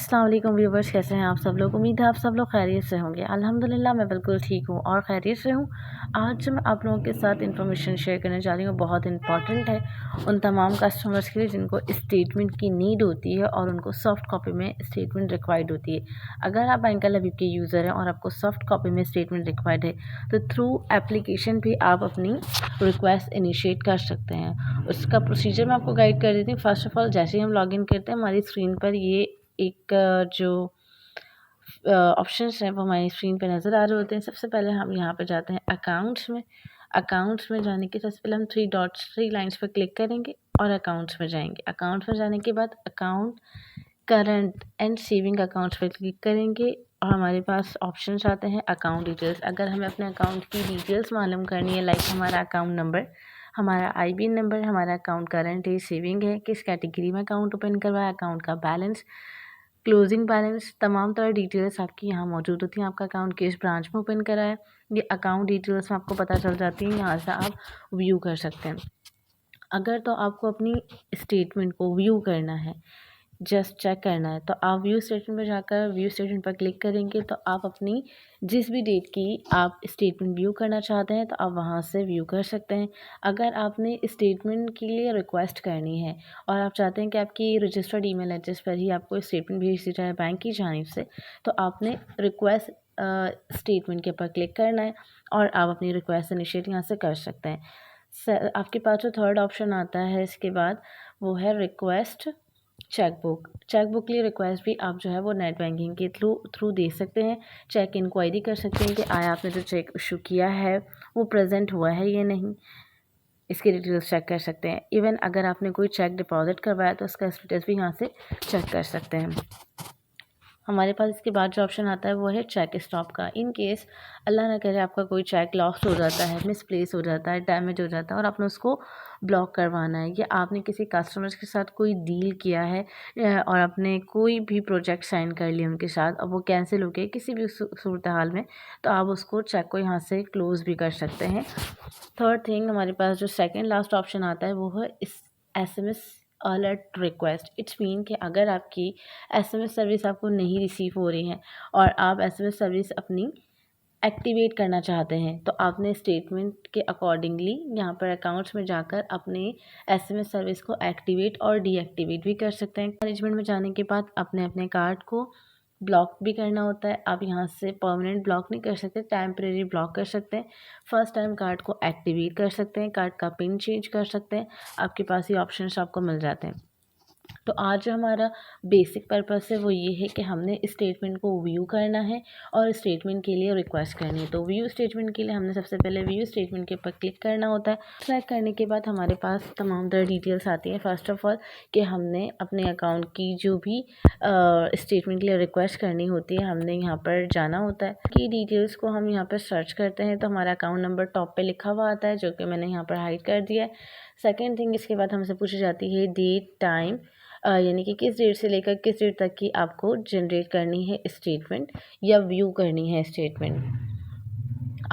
अस्सलाम वालेकुम व्यूवर्स, कैसे हैं आप सब लोग। उम्मीद है आप सब लोग खैरियत से होंगे। अल्हम्दुलिल्लाह मैं बिल्कुल ठीक हूँ और खैरियत से हूँ। आज जो मैं आप लोगों के साथ इन्फॉर्मेशन शेयर करने जा रही हूँ बहुत इंपॉर्टेंट है उन तमाम कस्टमर्स के लिए जिनको स्टेटमेंट की नीड होती है और उनको सॉफ्ट कॉपी में स्टेटमेंट रिक्वायर्ड होती है। अगर आप बैंक लबीब के यूज़र हैं और आपको सॉफ्ट कॉपी में स्टेटमेंट रिक्वायर्ड है तो थ्रू एप्लीकेशन भी आप अपनी रिक्वेस्ट इनिशिएट कर सकते हैं। उसका प्रोसीजर मैं आपको गाइड कर देती हूँ। फर्स्ट ऑफ ऑल जैसे ही हम लॉगिन करते हैं हमारी स्क्रीन पर ये एक जो ऑप्शंस हैं वो हमारी स्क्रीन पे नज़र आ रहे होते हैं। सबसे पहले हम यहाँ पे जाते हैं अकाउंट्स में। अकाउंट्स में जाने के सबसे पहले हम थ्री लाइंस पर क्लिक करेंगे और अकाउंट्स में जाएंगे। अकाउंट्स में जाने के बाद account current and saving accounts पर क्लिक करेंगे और हमारे पास ऑप्शंस आते हैं अकाउंट डिटेल्स। अगर हमें अपने अकाउंट की डिटेल्स मालूम करनी है, लाइक हमारा अकाउंट नंबर, हमारा IBN नंबर, हमारा अकाउंट करंट है, सेविंग है, किस कैटेगरी में अकाउंट ओपन करवाया, अकाउंट का बैलेंस, क्लोजिंग बैलेंस, तमाम तरह डिटेल्स आपकी यहाँ मौजूद होती हैं। आपका अकाउंट किस ब्रांच में ओपन करा है, ये अकाउंट डिटेल्स में आपको पता चल जाती हैं। यहाँ से आप व्यू कर सकते हैं। अगर तो आपको अपनी स्टेटमेंट को व्यू करना है, जस्ट चेक करना है, तो आप व्यू स्टेटमेंट पर जाकर व्यू स्टेटमेंट पर क्लिक करेंगे तो आप अपनी जिस भी डेट की आप स्टेटमेंट व्यू करना चाहते हैं तो आप वहां से व्यू कर सकते हैं। अगर आपने स्टेटमेंट के लिए रिक्वेस्ट करनी है और आप चाहते हैं कि आपकी रजिस्टर्ड ईमेल एड्रेस पर ही आपको स्टेटमेंट भेज दी जाए बैंक की जानिब से, तो आपने रिक्वेस्ट स्टेटमेंट के ऊपर क्लिक करना है और आप अपनी रिक्वेस्ट इनिशिएट यहाँ से कर सकते हैं। आपके पास जो थर्ड ऑप्शन आता है इसके बाद वो है रिक्वेस्ट चेकबुक। चेकबुक के लिए रिक्वेस्ट भी आप जो है वो नेट बैंकिंग के थ्रू दे सकते हैं। चेक इंक्वायरी कर सकते हैं कि आया आपने जो चेक इशू किया है वो प्रेजेंट हुआ है या नहीं, इसकी डिटेल्स चेक कर सकते हैं। इवन अगर आपने कोई चेक डिपॉजिट करवाया तो उसका स्टेटस भी यहाँ से चेक कर सकते हैं। हमारे पास इसके बाद जो ऑप्शन आता है वो है चेक स्टॉप का। इन केस अल्लाह ना करे आपका कोई चेक लॉस्ट हो जाता है, मिसप्लेस हो जाता है, डैमेज हो जाता है और आपने उसको ब्लॉक करवाना है, या आपने किसी कस्टमर्स के साथ कोई डील किया है और आपने कोई भी प्रोजेक्ट साइन कर लिया उनके साथ और वो कैंसिल हो गया किसी भी सूरत हाल में, तो आप उसको चेक को यहाँ से क्लोज़ भी कर सकते हैं। थर्ड थिंग हमारे पास जो सेकेंड लास्ट ऑप्शन आता है वो है इस SMS alert request. It's mean कि अगर आपकी SMS सर्विस आपको नहीं रिसीव हो रही है और आप SMS सर्विस अपनी एक्टिवेट करना चाहते हैं तो आपने स्टेटमेंट के अकॉर्डिंगली यहाँ पर अकाउंट्स में जाकर अपने SMS सर्विस को एक्टिवेट और डीएक्टिवेट भी कर सकते हैं। मैनेजमेंट में जाने के बाद अपने अपने कार्ड को ब्लॉक भी करना होता है। आप यहाँ से परमानेंट ब्लॉक नहीं कर सकते, टेम्परेरी ब्लॉक कर सकते हैं। फर्स्ट टाइम कार्ड को एक्टिवेट कर सकते हैं, कार्ड का पिन चेंज कर सकते हैं। आपके पास ये ऑप्शंस आपको मिल जाते हैं। तो आज जो हमारा बेसिक पर्पस है वो ये है कि हमने स्टेटमेंट को व्यू करना है और स्टेटमेंट के लिए रिक्वेस्ट करनी है। तो व्यू स्टेटमेंट के लिए हमने सबसे पहले व्यू स्टेटमेंट के ऊपर क्लिक करना होता है। क्लिक करने के बाद हमारे पास तमाम तरह डिटेल्स आती हैं। फर्स्ट ऑफ ऑल कि हमने अपने अकाउंट की जो भी स्टेटमेंट के लिए रिक्वेस्ट करनी होती है हमने यहाँ पर जाना होता है कि डिटेल्स को हम यहाँ पर सर्च करते हैं तो हमारा अकाउंट नंबर टॉप पे लिखा हुआ आता है जो कि मैंने यहाँ पर हाइड कर दिया है। सेकेंड थिंग इसके बाद हमसे पूछी जाती है डेट टाइम, यानी कि किस डेट से लेकर किस डेट तक की आपको जनरेट करनी है स्टेटमेंट या व्यू करनी है स्टेटमेंट।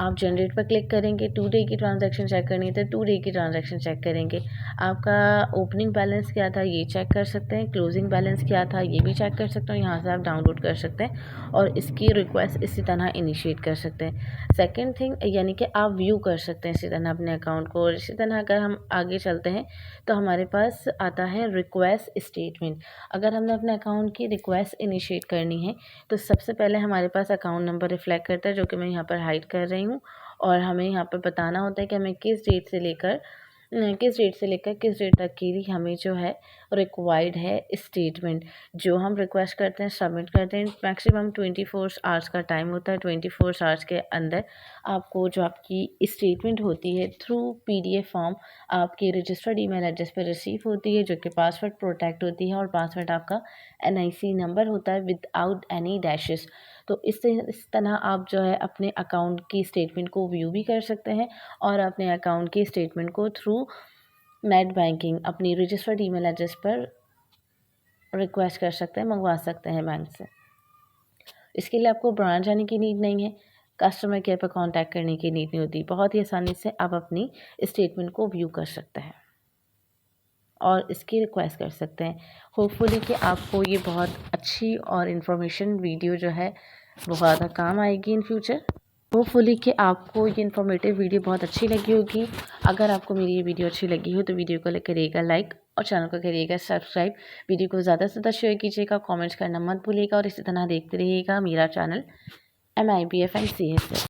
आप जनरेट पर क्लिक करेंगे, 2 डे की ट्रांजैक्शन चेक करनी है तो 2 डे की ट्रांजैक्शन चेक करेंगे। आपका ओपनिंग बैलेंस क्या था ये चेक कर सकते हैं, क्लोजिंग बैलेंस क्या था ये भी चेक कर सकते हैं। यहाँ से आप डाउनलोड कर सकते हैं और इसकी रिक्वेस्ट इसी तरह इनिशिएट कर सकते हैं। सेकेंड थिंग यानी कि आप व्यू कर सकते हैं इसी तरह अपने अकाउंट को। और इसी तरह अगर हम आगे चलते हैं तो हमारे पास आता है रिक्वेस्ट स्टेटमेंट। अगर हमने अपने अकाउंट की रिक्वेस्ट इनिशिएट करनी है तो सबसे पहले हमारे पास अकाउंट नंबर रिफ्लेक्ट करता है जो कि मैं यहाँ पर हाइड कर रही हूँ और हमें यहाँ पर बताना होता है कि हमें किस डेट से लेकर किस डेट तक की हमें जो है रिक्वायर्ड है स्टेटमेंट। जो हम रिक्वेस्ट करते हैं सबमिट करते हैं, मैक्सिमम 24 आवर्स का टाइम होता है। 24 आवर्स के अंदर आपको जो आपकी स्टेटमेंट होती है थ्रू PDF फॉर्म आपके रजिस्टर्ड ईमेल एड्रेस पर रिसीव होती है जो कि पासवर्ड प्रोटेक्ट होती है और पासवर्ड आपका NIC नंबर होता है विदाउट एनी डैशेस। तो इस तरह आप जो है अपने अकाउंट की स्टेटमेंट को व्यू भी कर सकते हैं और अपने अकाउंट की स्टेटमेंट को थ्रू नेट बैंकिंग अपनी रजिस्टर्ड ईमेल एड्रेस पर रिक्वेस्ट कर सकते हैं, मंगवा सकते हैं बैंक से। इसके लिए आपको ब्रांच जाने की नीड नहीं है, कस्टमर केयर पर कांटेक्ट करने की नीड नहीं होती। बहुत ही आसानी से आप अपनी स्टेटमेंट को व्यू कर सकते हैं। और इसकी रिक्वेस्ट कर सकते हैं। होपफुली कि आपको ये बहुत अच्छी और इन्फॉर्मेशन वीडियो जो है वो ज़्यादा काम आएगी इन फ्यूचर। होपफुली कि आपको ये इन्फॉर्मेटिव वीडियो बहुत अच्छी लगी होगी। अगर आपको मेरी ये वीडियो अच्छी लगी हो तो वीडियो को करिएगा लाइक और चैनल को करिएगा सब्सक्राइब। वीडियो को ज़्यादा से ज़्यादा शेयर कीजिएगा, कमेंट्स करना मत भूलिएगा और इसी तरह देखते रहिएगा मेरा चैनल MIBF एंड CS।